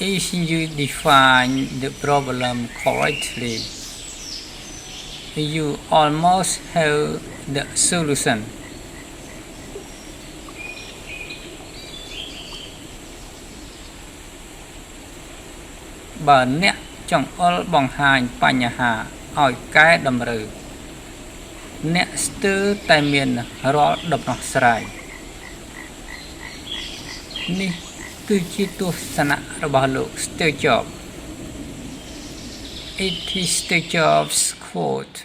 If you define the problem correctly, you almost have the solution. បើអ្នកចង្អុលបង្ហាញបញ្ហាឲ្យកែតម្រូវអ្នកស្ទើរតែមានរាល់ដំណោះស្រាយនេះគឺជាទស្សនៈរបស់លោក Steve Jobs. It is Steve Jobs' quote.